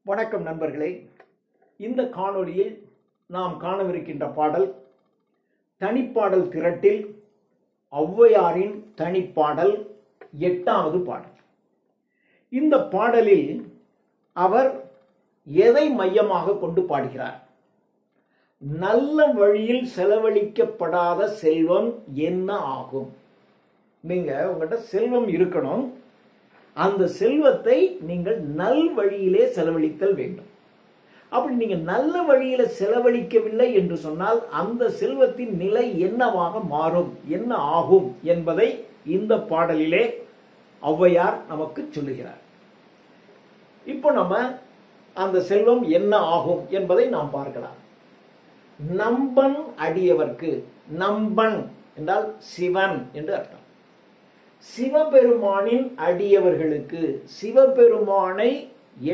வணக்கம் நண்பர்களே. இந்த காணொளியில் நாம் காணவிருக்கின்ற பாடல் தனிப்பாடல் திரட்டில் ஔவையாரின் தனிப்பாடல் 8வது பாடல். இந்த பாடலில் அவர் எதை மையமாக கொண்டு பாடுகிறார்? நல்ல வழியில் செலவழிக்கப்படாத செல்வம் என்ன ஆகும்? நீங்க உங்கள்கிட்ட செல்வம் இருக்கணும், அந்த செல்வத்தை நீங்கள் நல் வழியிலே செலவழித்தல் வேண்டும். அப்படி நீங்க நல்ல வழியில செலவழிக்கவில்லை என்று சொன்னால் அந்த செல்வத்தின் நிலை என்னவாக மாறும், என்ன ஆகும் என்பதை இந்த பாடலிலே ஔவையார் நமக்கு சொல்லுகிறார். இப்போ நம்ம அந்த செல்வம் என்ன ஆகும் என்பதை நாம் பார்க்கலாம். நம்பன் அடியவர்க்கு, நம்பன் என்றால் சிவன் என்று அர்த்தம். சிவபெருமானின் அடியவர்களுக்கு, சிவபெருமானை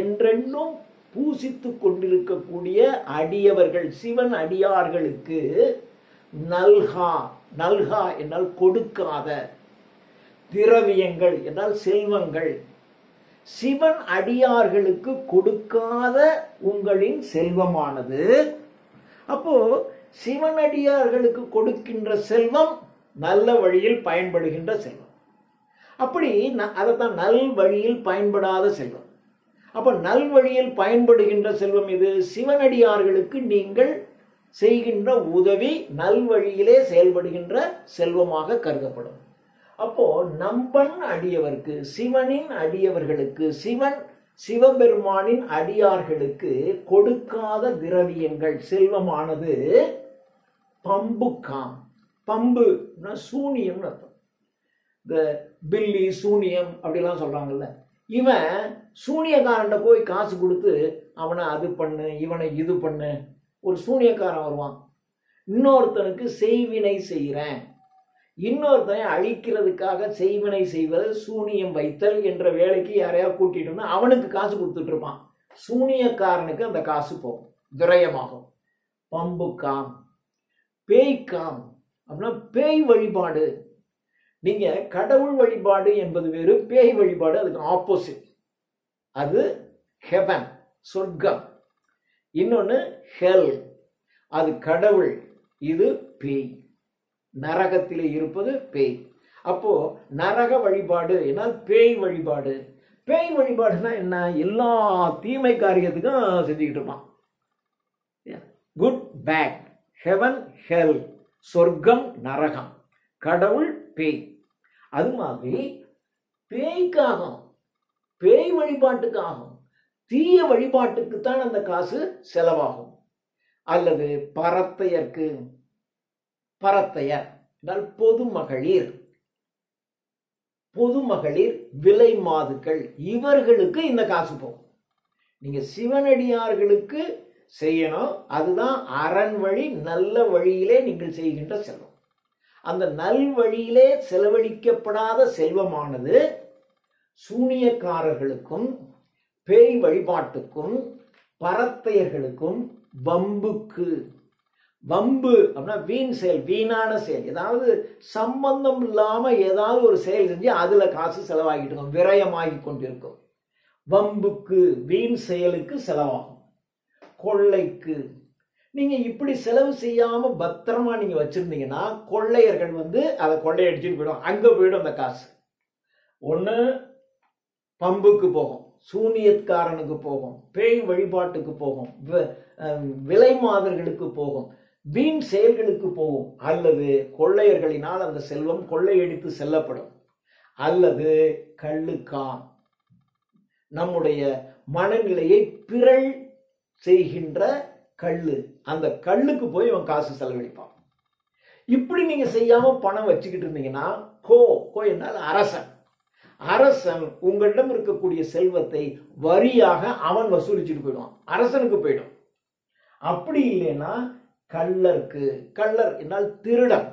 என்றென்றும் பூசித்துக் கொண்டிருக்கக்கூடிய அடியவர்கள், சிவன் அடியார்களுக்கு நல்கா, நல்கா என்றால் கொடுக்காத, திரவியங்கள் என்றால் செல்வங்கள், சிவன் அடியார்களுக்கு கொடுக்காத உங்களின் செல்வமானது. அப்போ சிவன் அடியார்களுக்கு கொடுக்கின்ற செல்வம் நல்ல வழியில் பயன்படுகின்ற செல்வம். அப்படி அதைத்தான் நல் வழியில் பயன்படாத செல்வம். அப்ப நல் வழியில் பயன்படுகின்ற செல்வம் இது. சிவனடியார்களுக்கு நீங்கள் செய்கின்ற உதவி நல் வழியிலே செயல்படுகின்ற செல்வமாக கருதப்படும். அப்போ நம்பன் அடியவர்க்கு, சிவனின் அடியவர்களுக்கு, சிவபெருமானின் அடியார்களுக்கு கொடுக்காத திரவியங்கள், செல்வமானது பம்புக்காம். பம்பு சூனியம் அர்த்தம். இந்த பில்லி சூனியம் அப்படிலாம் சொல்றாங்கல்ல, இவன் சூனியக்காரன் போய் காசு கொடுத்து அவனை அது பண்ணு, இவனை இது பண்ணு. ஒரு சூனியக்காரன் வருவான், இன்னொருத்தனுக்கு செய்வினை செய்கிறேன், இன்னொருத்தனை அழிக்கிறதுக்காக செய்வினை செய்வது சூனியம் வைத்தல் என்ற வேலைக்கு யாரையாவது கூட்டிட்டு வந்து அவனுக்கு காசு கொடுத்துட்டு இருப்பான். சூனியக்காரனுக்கு அந்த காசு போகும், விரயமாகும். பம்புக்காம். பேய்க்காம் அப்படின்னா பேய் வழிபாடு. நீங்க கடவுள் வழிபாடு என்பது வேறு, பேய் வழிபாடு அதுக்கு ஆப்போசிட். அது ஹெவன், சொர்க்கம். இன்னொன்னு ஹெல், அது கடவுள். இது பேய், நரகத்திலே இருப்பது பேய். அப்போ நரக வழிபாடு என்னால் பேய் வழிபாடு. பேய் வழிபாடுனா என்ன? எல்லா தீமை காரியத்துக்கும் செஞ்சுக்கிட்டு இருப்பான். குட் பேட், ஹெவன் ஹெல், சொர்க்கம் நரகம், கடவுள் பேய். அது மாதிரி பேய்க்காகும், பேய் வழிபாட்டுக்காகும், தீய வழிபாட்டுக்குத்தான் அந்த காசு செலவாகும். அல்லது பரத்தையர்க்கு, பரத்தையர் என்றால் பொதுமகளிர், பொதுமகளிர், விலை மாதுக்கள், இவர்களுக்கு இந்த காசு போகும். நீங்க சிவனடியார்களுக்கு செய்யணும், அதுதான் அரண் வழி, நல்ல வழியிலே நீங்கள் செய்கின்ற செல்வம். அந்த நல் வழியிலே செலவழிக்கப்படாத செல்வமானது சூனியக்காரர்களுக்கும் பேய் வழிபாட்டுக்கும் பரத்தையர்களுக்கும் வம்புக்கு. வம்பு அப்படின்னா வீண் செயல், வீணான செயல். ஏதாவது சம்பந்தம் இல்லாம ஏதாவது ஒரு செயல் செஞ்சு அதுல காசு செலவாகிட்டு இருக்கும், விரயமாகி கொண்டிருக்கும். வம்புக்கு, வீண் செயலுக்கு செலவாகும். கொள்ளைக்கு, நீங்க இப்படி செலவு செய்யாம பத்திரமா நீங்க வச்சிருந்தீங்கன்னா கொள்ளையர்கள் வந்து அதை கொள்ளையடிச்சுட்டு போயிடும், அங்க போயிடும் அந்த காசு. ஒண்ணு பம்புக்கு போகும், சூனியத்காரனுக்கு போகும், பேய் வழிபாட்டுக்கு போகும், விலை மாதர்களுக்கு போகும், வீண் செயல்களுக்கு போகும். அல்லது கொள்ளையர்களினால் அந்த செல்வம் கொள்ளையடித்து செல்லப்படும். அல்லது கள்ளுக்காம், நம்முடைய மனநிலையை பிறழ் செய்கின்ற கள்ளு, அந்த கள்ளுக்கு போய் இவன் காசு செலவழிப்பான். இப்படி நீங்க செய்யாம பணம் வச்சுக்கிட்டு இருந்தீங்கன்னா கோ என்னால் அரசன், அரசன் உங்களிடம் இருக்கக்கூடிய செல்வத்தை வரியாக அவன் வசூலிச்சுட்டு போயிடுவான், அரசனுக்கு போயிடும். அப்படி இல்லைன்னா கள்ளருக்கு, கள்ளர் என்னால் திருடன்,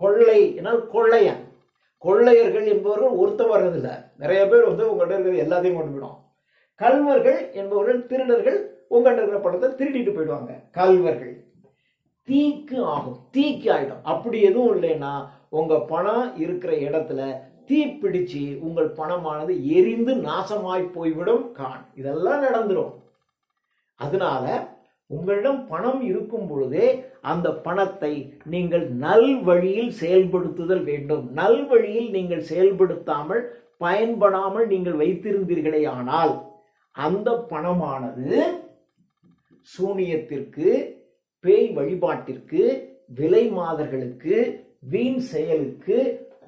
கொள்ளை என்னால் கொள்ளையன். கொள்ளையர்கள் என்பவர்கள் ஒருத்த வர்றதில்லை, நிறைய பேர் வந்து உங்கள்கிட்ட இருக்கிற எல்லாத்தையும் கொண்டு போயிடும். கல்வர்கள் என்பவர்கள் திருடர்கள், உங்கள்கிட்ட இருக்கிற பணத்தை திருடிட்டு போயிடுவாங்க. கல்வர்கள். தீக்கு ஆகும், தீக்கு ஆயிடும். அப்படி எதுவும் இல்லைன்னா உங்க பணம் இருக்கிற இடத்துல தீப்பிடிச்சு உங்கள் பணமானது எரிந்து நாசமாய் போய்விடும் கான். இதெல்லாம் நடந்துடும். அதனால உங்களிடம் பணம் இருக்கும் பொழுதே அந்த பணத்தை நீங்கள் நல் வழியில் செயல்படுத்துதல் வேண்டும். நல் வழியில் நீங்கள் செயல்படுத்தாமல் பயன்படாமல் நீங்கள் வைத்திருந்தீர்களே ஆனால் அந்த பணமானது சூனியத்திற்கு, பேய் வழிபாட்டிற்கு, விலை மாதர்களுக்கு, வீண் செயலுக்கு,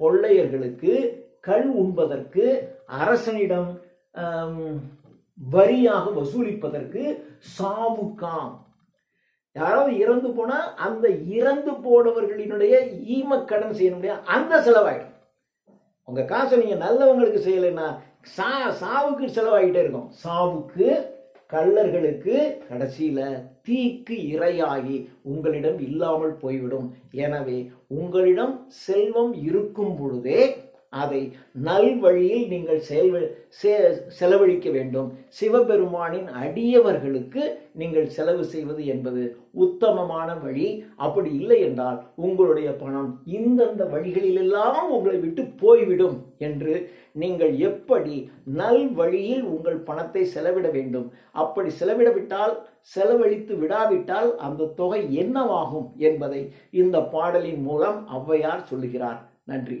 கொள்ளையர்களுக்கு, கள் உண்பதற்கு, அரசனிடம் வரியாக வசூலிப்பதற்கு, சாவுக்காம். யாராவது இறந்து போனா அந்த இறந்து போனவர்களினுடைய ஈமக்கடன் செய்யணும், அந்த செலவாயிடும். உங்க காசை நீங்க நல்லவங்களுக்கு செய்யலைன்னா சாவுக்கு செலவாகிட்டே இருக்கும். சாவுக்கு, கள்ளர்களுக்கு, கடைசியில தீக்கு இரையாகி உங்களிடம் இல்லாமல் போய்விடும். எனவே உங்களிடம் செல்வம் இருக்கும் பொழுதே அதை நல் வழியில் நீங்கள் செலவழிக்க வேண்டும். சிவபெருமானின் அடியவர்களுக்கு நீங்கள் செலவு செய்வது என்பது உத்தமமான வழி. அப்படி இல்லை என்றால் உங்களுடைய பணம் இந்தந்த வழிகளிலெல்லாம் உங்களை விட்டு போய்விடும் என்று நீங்கள் எப்படி நல் வழியில் உங்கள் பணத்தை செலவிட வேண்டும், அப்படி செலவழித்து விடாவிட்டால் அந்த தொகை என்னவாகும் என்பதை இந்த பாடலின் மூலம் ஔவையார் சொல்லுகிறார். நன்றி.